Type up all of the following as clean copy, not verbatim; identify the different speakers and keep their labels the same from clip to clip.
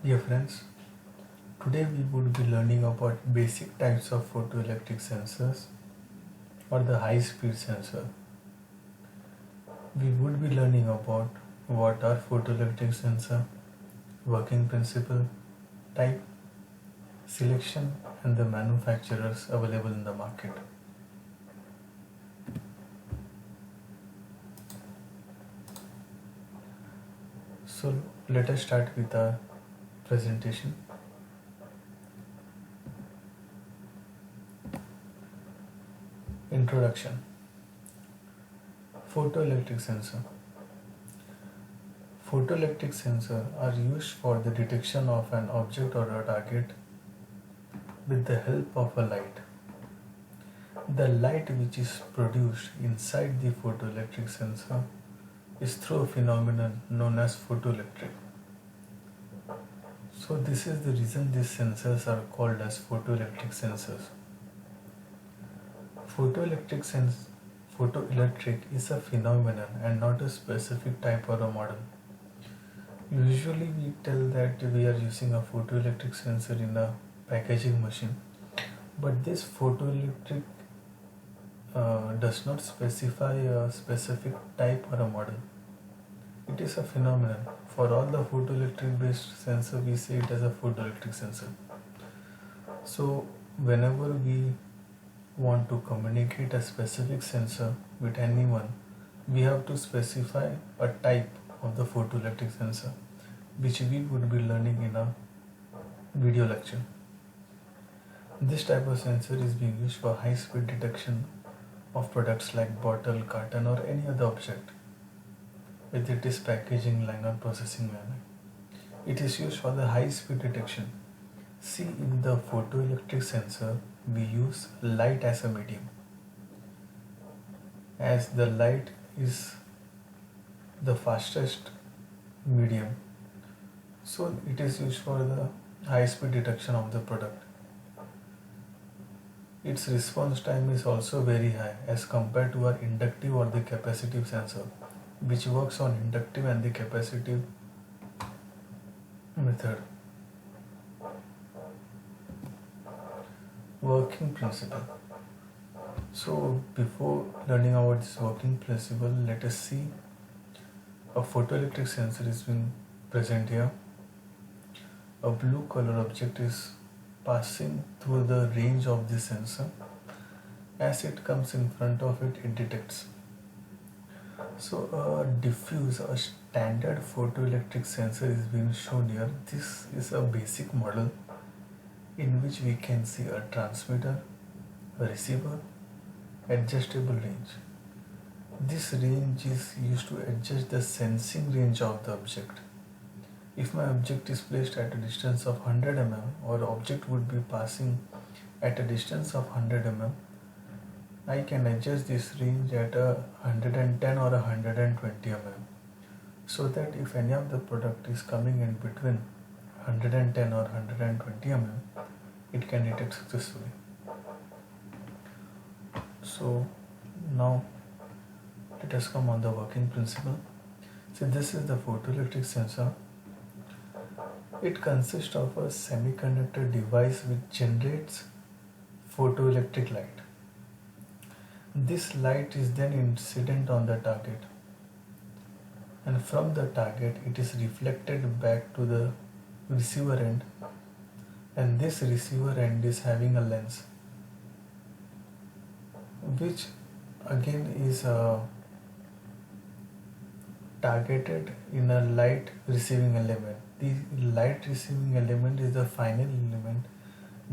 Speaker 1: Dear friends, today we would be learning about basic types of photoelectric sensors or the high speed sensor. We would be learning about what are photoelectric sensor, working principle, type, selection and the manufacturers available in the market. So let us start with our presentation. Introduction. Photoelectric sensor. Photoelectric sensors are used for the detection of an object or a target with the help of a light. The light which is produced inside the photoelectric sensor is through a phenomenon known as photoelectric. So this is the reason these sensors are called as photoelectric sensors. Photoelectric is a phenomenon and not a specific type or a model. Usually we tell that we are using a photoelectric sensor in a packaging machine, but this photoelectric does not specify a specific type or a model. It is a phenomenon. For all the photoelectric based sensor, we say it as a photoelectric sensor. So whenever we want to communicate a specific sensor with anyone, we have to specify a type of the photoelectric sensor, which we would be learning in a video lecture. This type of sensor is being used for high speed detection of products like bottle, carton or any other object, whether it is packaging line or processing line. It is used for the high speed detection. See, in the photoelectric sensor, we use light as a medium. As the light is the fastest medium, so it is used for the high speed detection of the product. Its response time is also very high as compared to our inductive or the capacitive sensor, which works on inductive and the capacitive method. Working principle. So before learning about this working principle, let us see a photoelectric sensor is being present here. A blue color object is passing through the range of the sensor. As it comes in front of it, it detects. So a standard photoelectric sensor is being shown here. This is a basic model in which we can see a transmitter, a receiver, adjustable range. This range is used to adjust the sensing range of the object. If my object is placed at a distance of 100 mm or object would be passing at a distance of 100 mm, I can adjust this range at a 110 or a 120 mm, so that if any of the product is coming in between 110 or 120 mm, it can detect successfully. So now let us come on the working principle. So this is the photoelectric sensor. It consists of a semiconductor device which generates photoelectric light. This light is then incident on the target, and from the target it is reflected back to the receiver end, and this receiver end is having a lens which again is targeted in a light receiving element. The light receiving element is the final element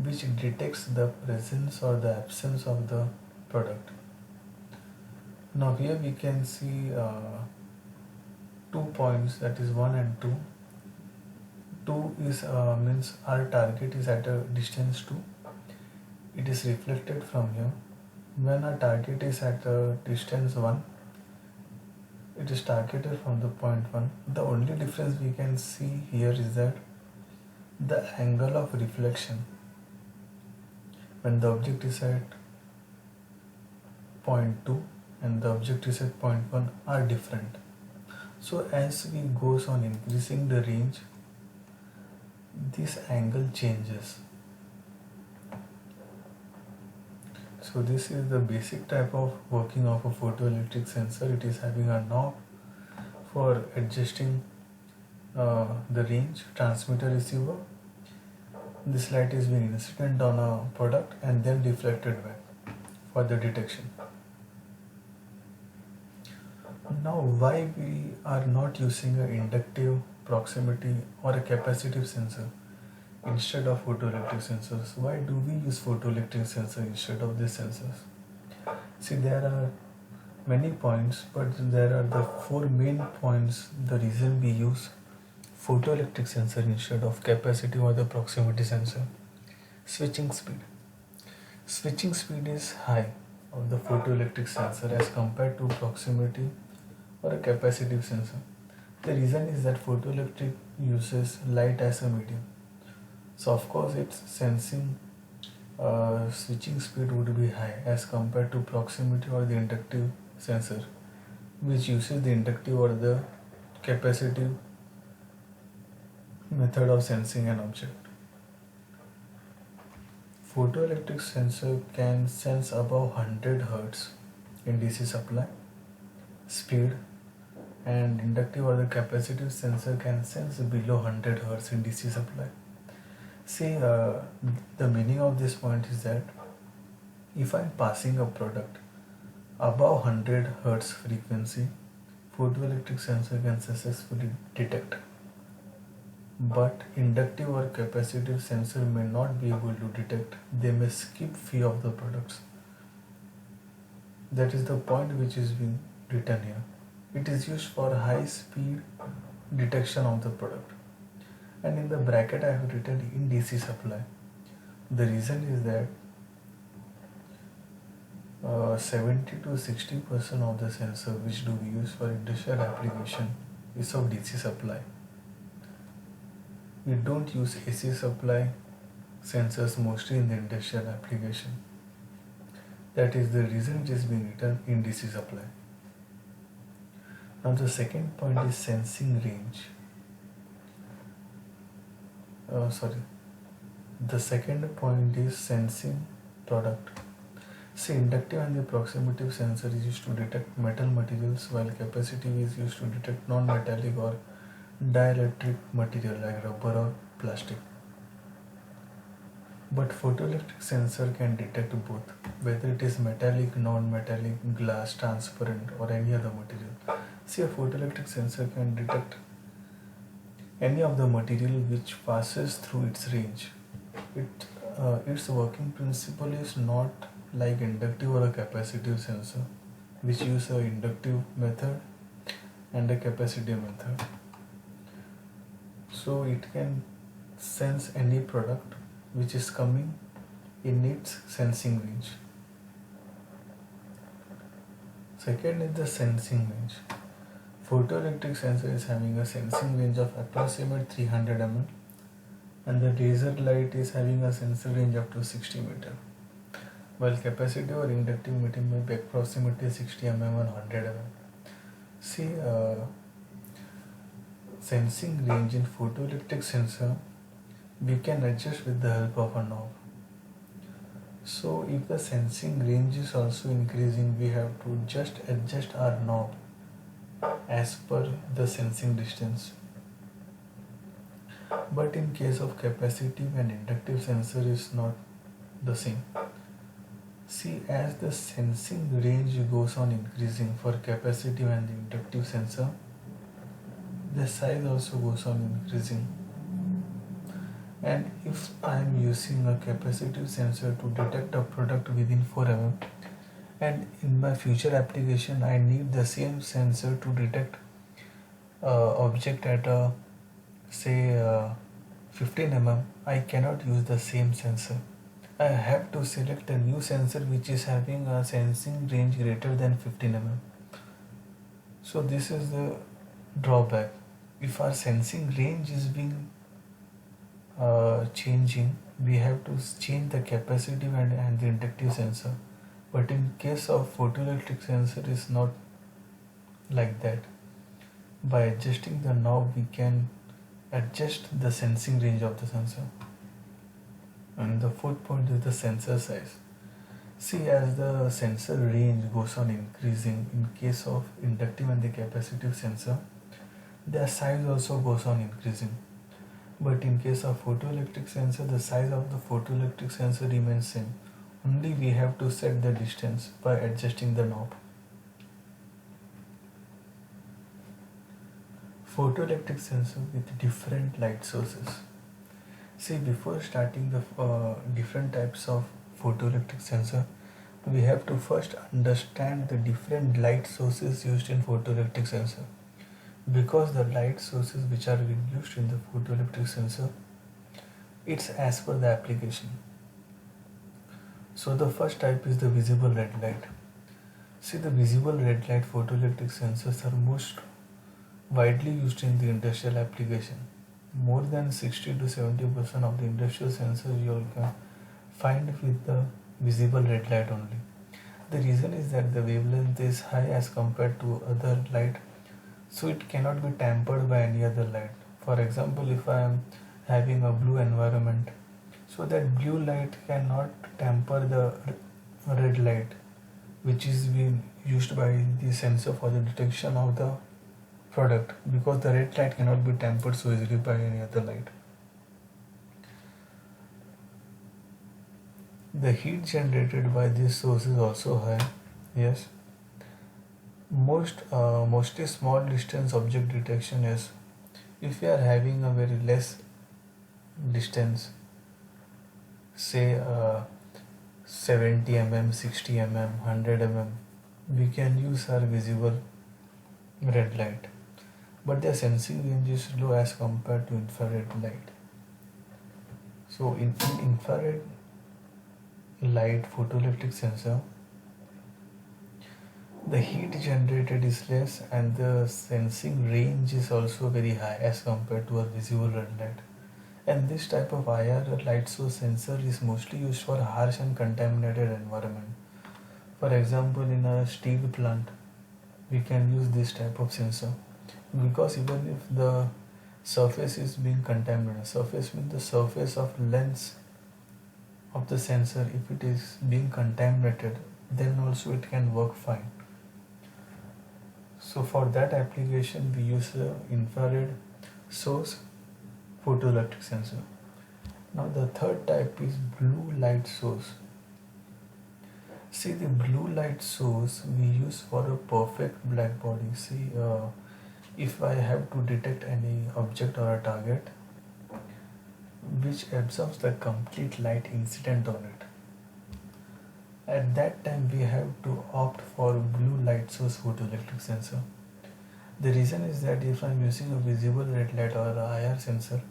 Speaker 1: which detects the presence or the absence of the product. Now here we can see 2 points, that is 1 and 2. 2 is means our target is at a distance 2. It is reflected from here. When our target is at a distance 1, it is targeted from the point 1. The only difference we can see here is that the angle of reflection when the object is at point 2 and the object is at point 1 are different. So as we goes on increasing the range, this angle changes. So this is the basic type of working of a photoelectric sensor. It is having a knob for adjusting the range, transmitter, receiver. This light is being incident on a product and then reflected back for the detection. Now, why we are not using an inductive, proximity or a capacitive sensor instead of photoelectric sensors? Why do we use photoelectric sensor instead of these sensors? See, there are many points, but there are the four main points. The reason we use photoelectric sensor instead of capacitive or the proximity sensor. Switching speed. Switching speed is high of the photoelectric sensor as compared to proximity or a capacitive sensor. The reason is that photoelectric uses light as a medium. So of course its sensing switching speed would be high as compared to proximity or the inductive sensor, which uses the inductive or the capacitive method of sensing an object. Photoelectric sensor can sense above 100 Hz in DC supply speed, and inductive or the capacitive sensor can sense below 100 Hz in DC supply. See, the meaning of this point is that if I am passing a product above 100 Hz frequency, photoelectric sensor can successfully detect. But inductive or capacitive sensor may not be able to detect. They may skip few of the products. That is the point which is being written here. It is used for high speed detection of the product. And in the bracket I have written in DC supply. The reason is that 70 to 60% of the sensor which do we use for industrial application is of DC supply. We don't use AC supply sensors mostly in the industrial application. That is the reason it is being written in DC supply. Now the second point is sensing range. The second point is sensing product. See, inductive and the proximity sensor is used to detect metal materials, while capacitive is used to detect non-metallic or dielectric material like rubber or plastic. But photoelectric sensor can detect both, whether it is metallic, non-metallic, glass, transparent or any other material. See, a photoelectric sensor can detect any of the material which passes through its range. Its working principle is not like inductive or a capacitive sensor, which use a inductive method and a capacitive method. So it can sense any product which is coming in its sensing range. Second is the sensing range. Photoelectric sensor is having a sensing range of approximate 300 mm, and the laser light is having a sensor range up to 60 meter, while capacitive or inductive medium may be approximately 60 mm and 100 mm. See, sensing range in photoelectric sensor we can adjust with the help of a knob. So if the sensing range is also increasing, we have to just adjust our knob as per the sensing distance. But in case of capacitive and inductive sensor is not the same. See, as the sensing range goes on increasing for capacitive and inductive sensor, the size also goes on increasing. And if I am using a capacitive sensor to detect a product within 4 mm, and in my future application I need the same sensor to detect object at a say 15 mm, I cannot use the same sensor. I have to select a new sensor which is having a sensing range greater than 15 mm. So this is the drawback. If our sensing range is being changing, we have to change the capacitive and the inductive sensor. But in case of photoelectric sensor is not like that. By adjusting the knob we can adjust the sensing range of the sensor. And the fourth point is the sensor size. See, as the sensor range goes on increasing, in case of inductive and the capacitive sensor, their size also goes on increasing. But in case of photoelectric sensor, the size of the photoelectric sensor remains same. Only we have to set the distance by adjusting the knob. Photoelectric sensor with different light sources. See, before starting the different types of photoelectric sensor, we have to first understand the different light sources used in photoelectric sensor. Because the light sources which are used in the photoelectric sensor, it's as per the application. So the first type is the visible red light. See, the visible red light photoelectric sensors are most widely used in the industrial application. More than 60 to 70% of the industrial sensors you can find with the visible red light only. The reason is that the wavelength is high as compared to other light, so it cannot be tampered by any other light. For example, if I am having a blue environment, so that blue light cannot tamper the red light which is being used by the sensor for the detection of the product, because the red light cannot be tampered so easily by any other light. The heat generated by this source is also high. Yes. Mostly small distance object detection is, if we are having a very less distance, say 70 mm, 60 mm, 100 mm, we can use our visible red light, but their sensing range is low as compared to infrared light. So in infrared light photoelectric sensor, the heat generated is less and the sensing range is also very high as compared to a visible red light. And this type of IR light source sensor is mostly used for harsh and contaminated environment. For example, in a steel plant, we can use this type of sensor, because even if the surface is being contaminated, surface means the surface of lens of the sensor, if it is being contaminated, then also it can work fine. So for that application we use the infrared source photoelectric sensor. Now the third type is blue light source. See, the blue light source we use for a perfect black body. See, if I have to detect any object or a target which absorbs the complete light incident on it, at that time we have to opt for blue light source photoelectric sensor. The reason is that if I am using a visible red light or a IR sensor,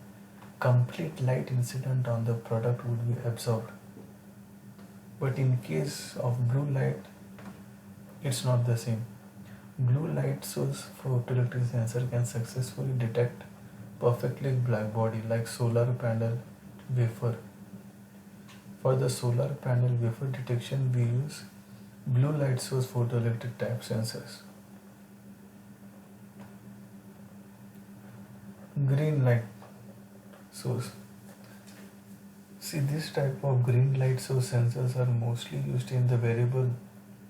Speaker 1: complete light incident on the product would be absorbed. But in case of blue light, it's not the same. Blue light source photoelectric sensor can successfully detect perfectly black body like solar panel wafer. For the solar panel wafer detection, we use blue light source photoelectric type sensors. Green light source. See, this type of green light source sensors are mostly used in the wearable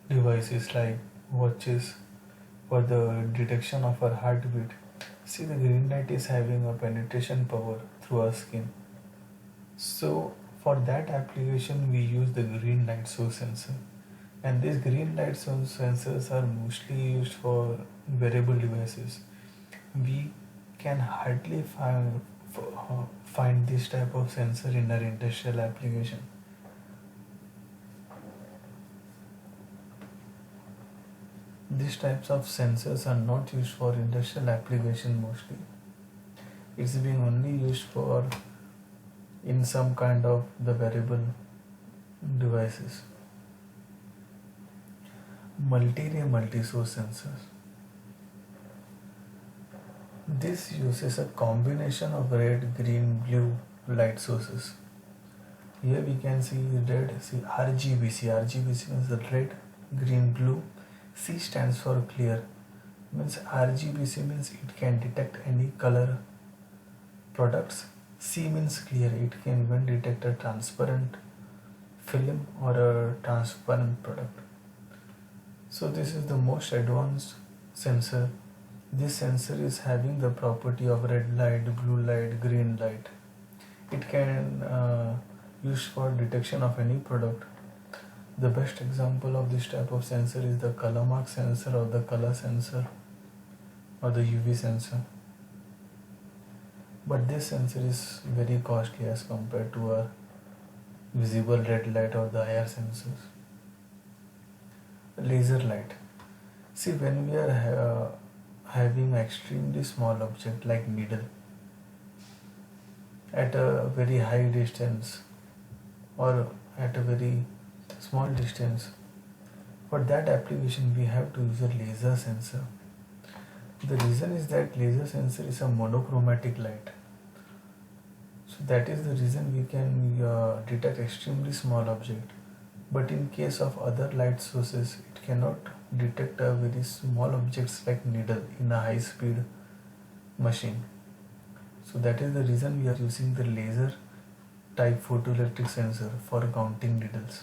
Speaker 1: devices like watches for the detection of our heartbeat. See, the green light is having a penetration power through our skin. So for that application we use the green light source sensor, and these green light source sensors are mostly used for wearable devices. We can hardly find this type of sensor in our industrial application. These types of sensors are not used for industrial application mostly. It's being only used for in some kind of the wearable devices. Multi-ray multi-source sensors. This uses a combination of red, green, blue light sources. Here we can see red, see RGBC. RGBC means the red, green, blue. C stands for clear. Means RGBC means it can detect any color products. C means clear. It can even detect a transparent film or a transparent product. So this is the most advanced sensor. This sensor is having the property of red light, blue light, green light. It can use for detection of any product. The best example of this type of sensor is the color mark sensor or the color sensor or the UV sensor. But this sensor is very costly as compared to a visible red light or the IR sensors. Laser light. See, when we are having extremely small object like needle at a very high distance or at a very small distance, for that application we have to use a laser sensor. The reason is that laser sensor is a monochromatic light. So that is the reason we can detect extremely small object. But in case of other light sources, it cannot detect a very small objects like needle in a high speed machine. So that is the reason we are using the laser type photoelectric sensor for counting needles.